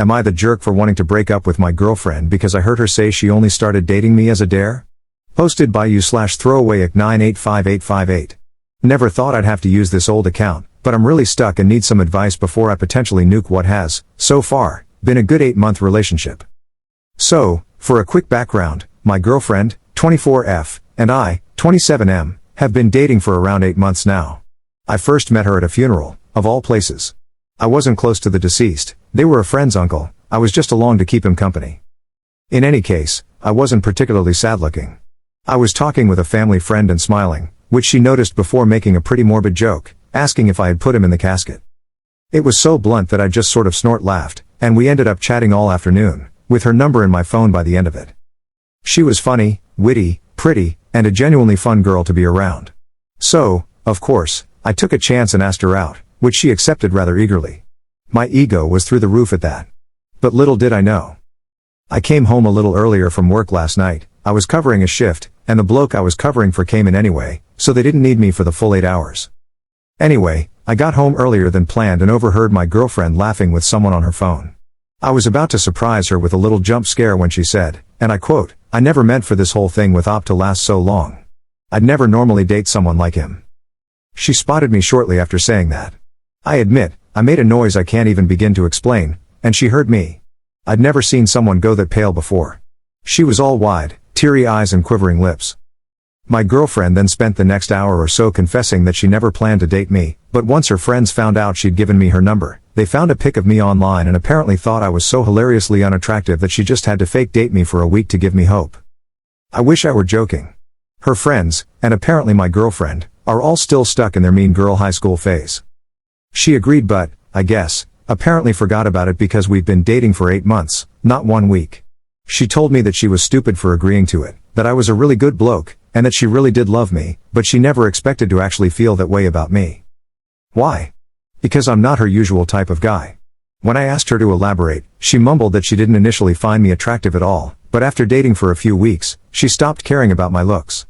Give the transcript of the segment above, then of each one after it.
Am I the jerk for wanting to break up with my girlfriend because I heard her say she only started dating me as a dare? Posted by you/throwaway@985858. Never thought I'd have to use this old account, but I'm really stuck and need some advice before I potentially nuke what has, so far, been a good 8-month relationship. So, for a quick background, my girlfriend, 24F, and I, 27M, have been dating for around 8 months now. I first met her at a funeral, of all places. I wasn't close to the deceased, they were a friend's uncle, I was just along to keep him company. In any case, I wasn't particularly sad looking. I was talking with a family friend and smiling, which she noticed before making a pretty morbid joke, asking if I had put him in the casket. It was so blunt that I just sort of snort laughed, and we ended up chatting all afternoon, with her number in my phone by the end of it. She was funny, witty, pretty, and a genuinely fun girl to be around. So, of course, I took a chance and asked her out, which she accepted rather eagerly. My ego was through the roof at that. But little did I know. I came home a little earlier from work last night, I was covering a shift, and the bloke I was covering for came in anyway, so they didn't need me for the full 8 hours. Anyway, I got home earlier than planned and overheard my girlfriend laughing with someone on her phone. I was about to surprise her with a little jump scare when she said, and I quote, "I never meant for this whole thing with Op to last so long. I'd never normally date someone like him." She spotted me shortly after saying that. I admit, I made a noise I can't even begin to explain, and she heard me. I'd never seen someone go that pale before. She was all wide, teary eyes and quivering lips. My girlfriend then spent the next hour or so confessing that she never planned to date me, but once her friends found out she'd given me her number, they found a pic of me online and apparently thought I was so hilariously unattractive that she just had to fake date me for a week to give me hope. I wish I were joking. Her friends, and apparently my girlfriend, are all still stuck in their mean girl high school phase. She agreed but, I guess, apparently forgot about it because we've been dating for 8 months, not 1 week. She told me that she was stupid for agreeing to it, that I was a really good bloke, and that she really did love me, but she never expected to actually feel that way about me. Why? Because I'm not her usual type of guy. When I asked her to elaborate, she mumbled that she didn't initially find me attractive at all, but after dating for a few weeks, she stopped caring about my looks.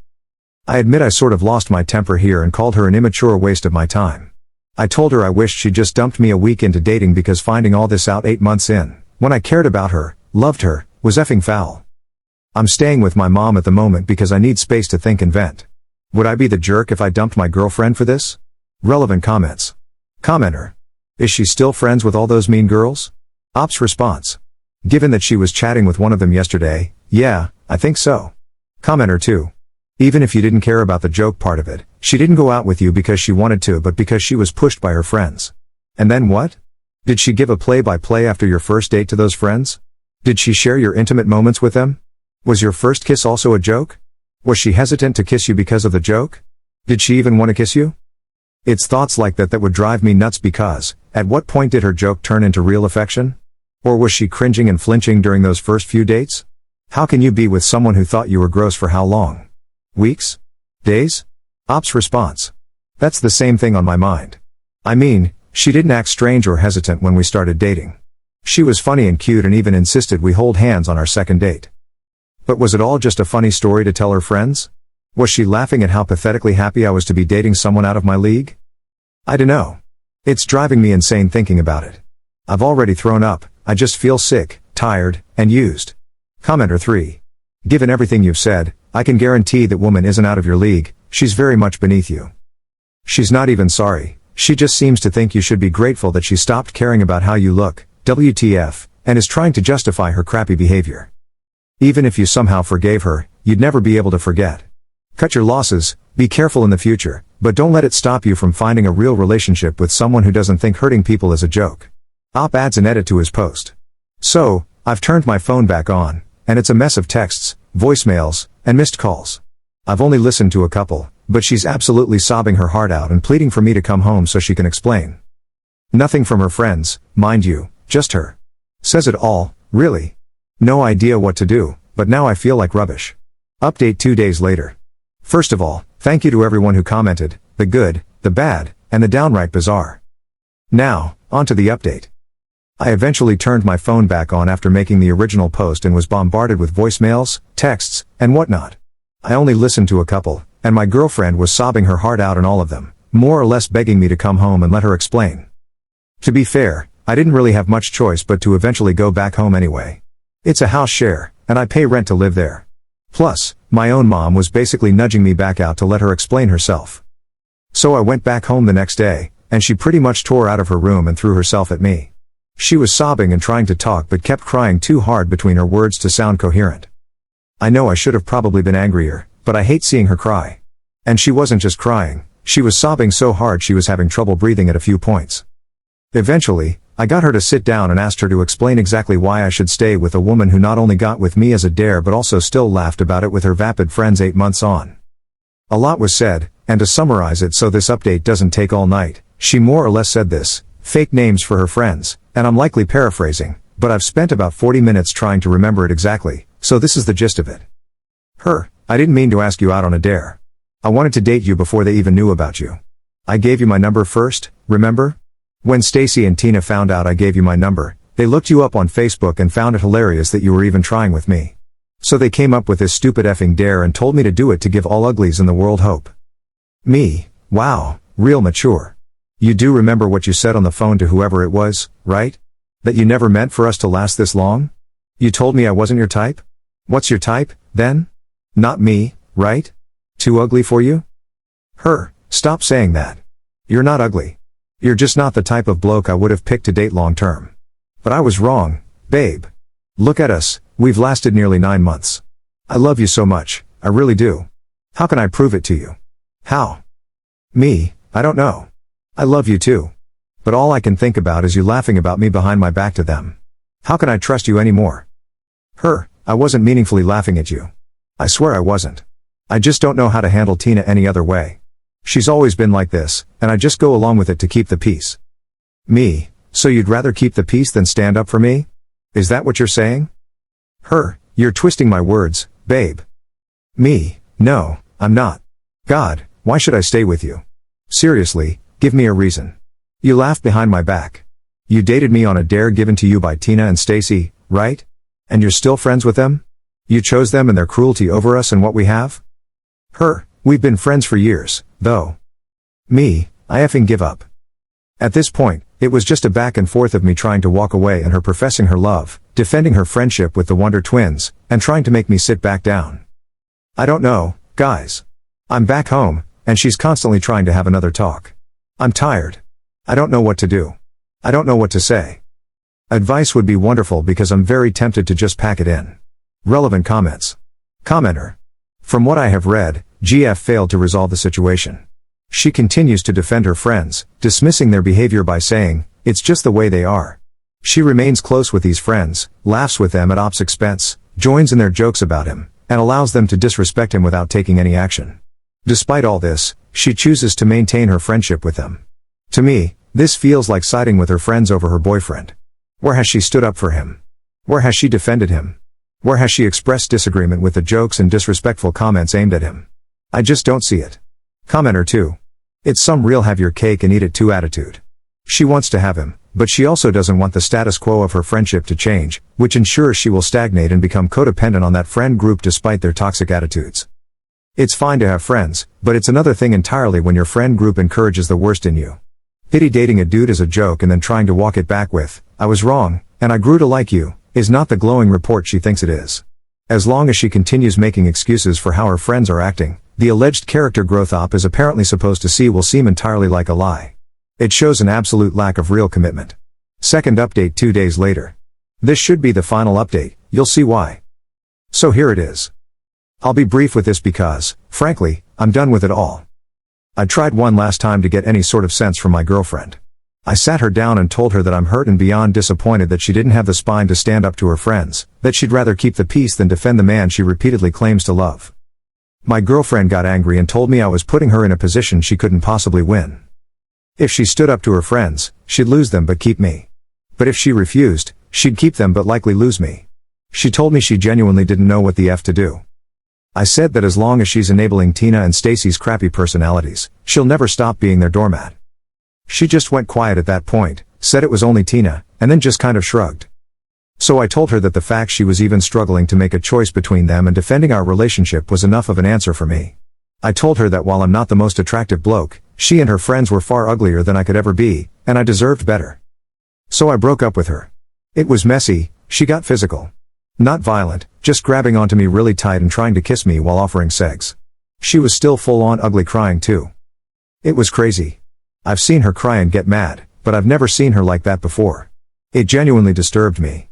I admit I sort of lost my temper here and called her an immature waste of my time. I told her I wished she just dumped me a week into dating because finding all this out 8 months in, when I cared about her, loved her, was effing foul. I'm staying with my mom at the moment because I need space to think and vent. Would I be the jerk if I dumped my girlfriend for this? Relevant comments. Commenter. Is she still friends with all those mean girls? Op's response. Given that she was chatting with one of them yesterday, yeah, I think so. Commenter 2. Even if you didn't care about the joke part of it, she didn't go out with you because she wanted to but because she was pushed by her friends. And then what? Did she give a play-by-play after your first date to those friends? Did she share your intimate moments with them? Was your first kiss also a joke? Was she hesitant to kiss you because of the joke? Did she even want to kiss you? It's thoughts like that that would drive me nuts because, at what point did her joke turn into real affection? Or was she cringing and flinching during those first few dates? How can you be with someone who thought you were gross for how long? Weeks? Days? Op's response. That's the same thing on my mind. I mean, she didn't act strange or hesitant when we started dating. She was funny and cute and even insisted we hold hands on our second date. But was it all just a funny story to tell her friends? Was she laughing at how pathetically happy I was to be dating someone out of my league? I dunno. It's driving me insane thinking about it. I've already thrown up, I just feel sick, tired, and used. Commenter 3. Given everything you've said, I can guarantee that woman isn't out of your league, she's very much beneath you. She's not even sorry, she just seems to think you should be grateful that she stopped caring about how you look, WTF, and is trying to justify her crappy behavior. Even if you somehow forgave her, you'd never be able to forget. Cut your losses, be careful in the future, but don't let it stop you from finding a real relationship with someone who doesn't think hurting people is a joke. Op adds an edit to his post. So, I've turned my phone back on, and it's a mess of texts, voicemails, and missed calls. I've only listened to a couple, but she's absolutely sobbing her heart out and pleading for me to come home so she can explain. Nothing from her friends, mind you, just her. Says it all, really. No idea what to do, but now I feel like rubbish. Update 2 days later. First of all, thank you to everyone who commented, the good, the bad, and the downright bizarre. Now, on to the update. I eventually turned my phone back on after making the original post and was bombarded with voicemails, texts, and whatnot. I only listened to a couple, and my girlfriend was sobbing her heart out in all of them, more or less begging me to come home and let her explain. To be fair, I didn't really have much choice but to eventually go back home anyway. It's a house share, and I pay rent to live there. Plus, my own mom was basically nudging me back out to let her explain herself. So I went back home the next day, and she pretty much tore out of her room and threw herself at me. She was sobbing and trying to talk but kept crying too hard between her words to sound coherent. I know I should have probably been angrier, but I hate seeing her cry. And she wasn't just crying, she was sobbing so hard she was having trouble breathing at a few points. Eventually, I got her to sit down and asked her to explain exactly why I should stay with a woman who not only got with me as a dare but also still laughed about it with her vapid friends 8 months on. A lot was said, and to summarize it so this update doesn't take all night, she more or less said this: fake names for her friends, and I'm likely paraphrasing, but I've spent about 40 minutes trying to remember it exactly, so this is the gist of it. I didn't mean to ask you out on a dare. I wanted to date you before they even knew about you. I gave you my number first, remember? When Stacy and Tina found out I gave you my number, they looked you up on Facebook and found it hilarious that you were even trying with me. So they came up with this stupid effing dare and told me to do it to give all uglies in the world hope. Me, wow, real mature. You do remember what you said on the phone to whoever it was, right? That you never meant for us to last this long? You told me I wasn't your type? What's your type, then? Not me, right? Too ugly for you? Stop saying that. You're not ugly. You're just not the type of bloke I would have picked to date long term. But I was wrong, babe. Look at us, we've lasted nearly 9 months. I love you so much, I really do. How can I prove it to you? How? Me, I don't know. I love you too. But all I can think about is you laughing about me behind my back to them. How can I trust you anymore? I wasn't meaningfully laughing at you. I swear I wasn't. I just don't know how to handle Tina any other way. She's always been like this, and I just go along with it to keep the peace. Me, so you'd rather keep the peace than stand up for me? Is that what you're saying? You're twisting my words, babe. Me, no, I'm not. God, why should I stay with you? Seriously, give me a reason. You laughed behind my back. You dated me on a dare given to you by Tina and Stacy, right? And you're still friends with them? You chose them and their cruelty over us and what we have? We've been friends for years, though. Me, I effing give up. At this point, it was just a back and forth of me trying to walk away and her professing her love, defending her friendship with the Wonder Twins, and trying to make me sit back down. I don't know, guys. I'm back home, and she's constantly trying to have another talk. I'm tired. I don't know what to do. I don't know what to say. Advice would be wonderful because I'm very tempted to just pack it in. Relevant comments. Commenter. From what I have read, GF failed to resolve the situation. She continues to defend her friends, dismissing their behavior by saying, it's just the way they are. She remains close with these friends, laughs with them at Op's expense, joins in their jokes about him, and allows them to disrespect him without taking any action. Despite all this, she chooses to maintain her friendship with them. To me, this feels like siding with her friends over her boyfriend. Where has she stood up for him? Where has she defended him? Where has she expressed disagreement with the jokes and disrespectful comments aimed at him? I just don't see it. Commenter 2. It's some real have your cake and eat it too attitude. She wants to have him, but she also doesn't want the status quo of her friendship to change, which ensures she will stagnate and become codependent on that friend group despite their toxic attitudes. It's fine to have friends, but it's another thing entirely when your friend group encourages the worst in you. Pity dating a dude as a joke and then trying to walk it back with, I was wrong, and I grew to like you, is not the glowing report she thinks it is. As long as she continues making excuses for how her friends are acting, the alleged character growth Op is apparently supposed to see will seem entirely like a lie. It shows an absolute lack of real commitment. Second update 2 days later. This should be the final update, you'll see why. So here it is. I'll be brief with this because, frankly, I'm done with it all. I tried one last time to get any sort of sense from my girlfriend. I sat her down and told her that I'm hurt and beyond disappointed that she didn't have the spine to stand up to her friends, that she'd rather keep the peace than defend the man she repeatedly claims to love. My girlfriend got angry and told me I was putting her in a position she couldn't possibly win. If she stood up to her friends, she'd lose them but keep me. But if she refused, she'd keep them but likely lose me. She told me she genuinely didn't know what the F to do. I said that as long as she's enabling Tina and Stacy's crappy personalities, she'll never stop being their doormat. She just went quiet at that point, said it was only Tina, and then just kind of shrugged. So I told her that the fact she was even struggling to make a choice between them and defending our relationship was enough of an answer for me. I told her that while I'm not the most attractive bloke, she and her friends were far uglier than I could ever be, and I deserved better. So I broke up with her. It was messy, she got physical. Not violent, just grabbing onto me really tight and trying to kiss me while offering sex. She was still full-on ugly crying too. It was crazy. I've seen her cry and get mad, but I've never seen her like that before. It genuinely disturbed me.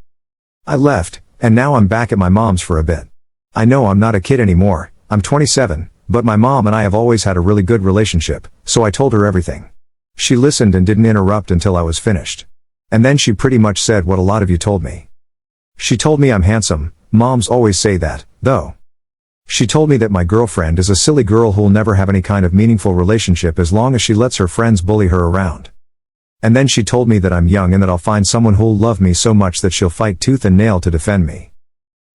I left, and now I'm back at my mom's for a bit. I know I'm not a kid anymore, I'm 27, but my mom and I have always had a really good relationship, so I told her everything. She listened and didn't interrupt until I was finished. And then she pretty much said what a lot of you told me. She told me I'm handsome. Moms always say that, though. She told me that my girlfriend is a silly girl who'll never have any kind of meaningful relationship as long as she lets her friends bully her around. And then she told me that I'm young and that I'll find someone who'll love me so much that she'll fight tooth and nail to defend me.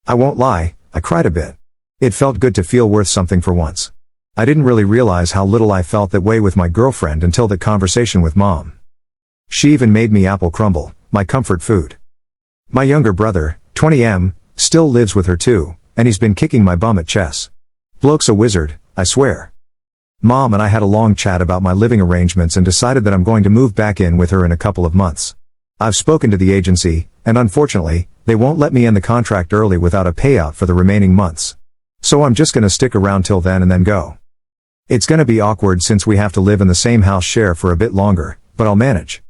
I won't lie, I cried a bit. It felt good to feel worth something for once. I didn't really realize how little I felt that way with my girlfriend until that conversation with Mom. She even made me apple crumble, my comfort food. My younger brother, 20M, still lives with her too, and he's been kicking my bum at chess. Bloke's a wizard, I swear. Mom and I had a long chat about my living arrangements and decided that I'm going to move back in with her in a couple of months. I've spoken to the agency, and unfortunately, they won't let me end the contract early without a payout for the remaining months. So I'm just gonna stick around till then and then go. It's gonna be awkward since we have to live in the same house share for a bit longer, but I'll manage.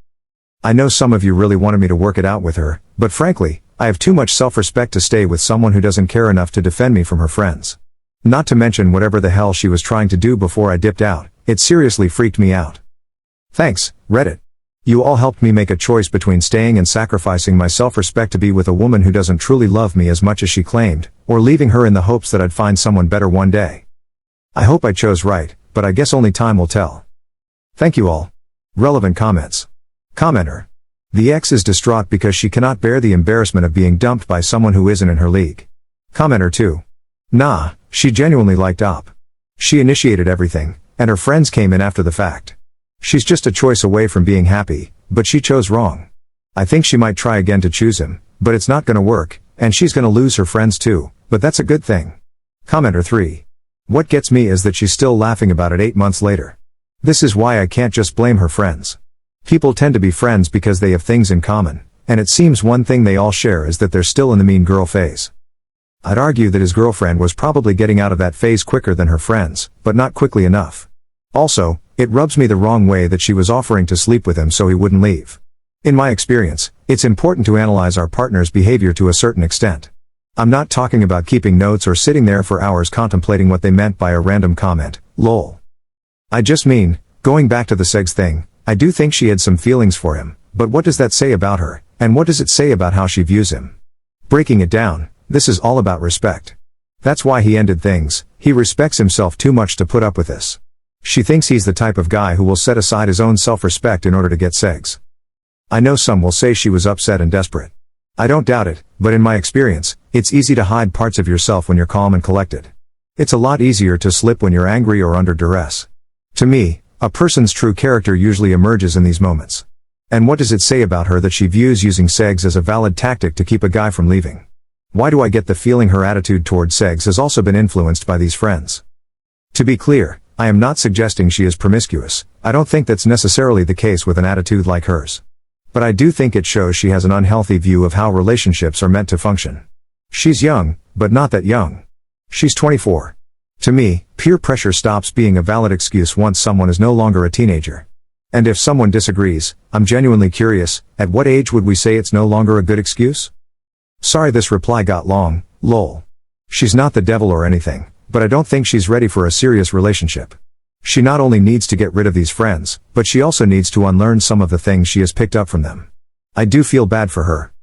I know some of you really wanted me to work it out with her, but frankly, I have too much self-respect to stay with someone who doesn't care enough to defend me from her friends. Not to mention whatever the hell she was trying to do before I dipped out, it seriously freaked me out. Thanks, Reddit. You all helped me make a choice between staying and sacrificing my self-respect to be with a woman who doesn't truly love me as much as she claimed, or leaving her in the hopes that I'd find someone better one day. I hope I chose right, but I guess only time will tell. Thank you all. Relevant comments. Commenter. The ex is distraught because she cannot bear the embarrassment of being dumped by someone who isn't in her league. Commenter 2. Nah, she genuinely liked Op. She initiated everything, and her friends came in after the fact. She's just a choice away from being happy, but she chose wrong. I think she might try again to choose him, but it's not gonna work, and she's gonna lose her friends too, but that's a good thing. Commenter 3. What gets me is that she's still laughing about it 8 months later. This is why I can't just blame her friends. People tend to be friends because they have things in common, and it seems one thing they all share is that they're still in the mean girl phase. I'd argue that his girlfriend was probably getting out of that phase quicker than her friends, but not quickly enough. Also, it rubs me the wrong way that she was offering to sleep with him so he wouldn't leave. In my experience, it's important to analyze our partner's behavior to a certain extent. I'm not talking about keeping notes or sitting there for hours contemplating what they meant by a random comment, lol. I just mean, going back to the sex thing, I do think she had some feelings for him, but what does that say about her, and what does it say about how she views him? Breaking it down, this is all about respect. That's why he ended things. He respects himself too much to put up with this. She thinks he's the type of guy who will set aside his own self-respect in order to get sex. I know some will say she was upset and desperate. I don't doubt it, but in my experience, it's easy to hide parts of yourself when you're calm and collected. It's a lot easier to slip when you're angry or under duress. To me, a person's true character usually emerges in these moments. And what does it say about her that she views using sex as a valid tactic to keep a guy from leaving? Why do I get the feeling her attitude toward sex has also been influenced by these friends? To be clear, I am not suggesting she is promiscuous. I don't think that's necessarily the case with an attitude like hers. But I do think it shows she has an unhealthy view of how relationships are meant to function. She's young, but not that young. She's 24. To me, peer pressure stops being a valid excuse once someone is no longer a teenager. And if someone disagrees, I'm genuinely curious, at what age would we say it's no longer a good excuse? Sorry this reply got long, lol. She's not the devil or anything, but I don't think she's ready for a serious relationship. She not only needs to get rid of these friends, but she also needs to unlearn some of the things she has picked up from them. I do feel bad for her.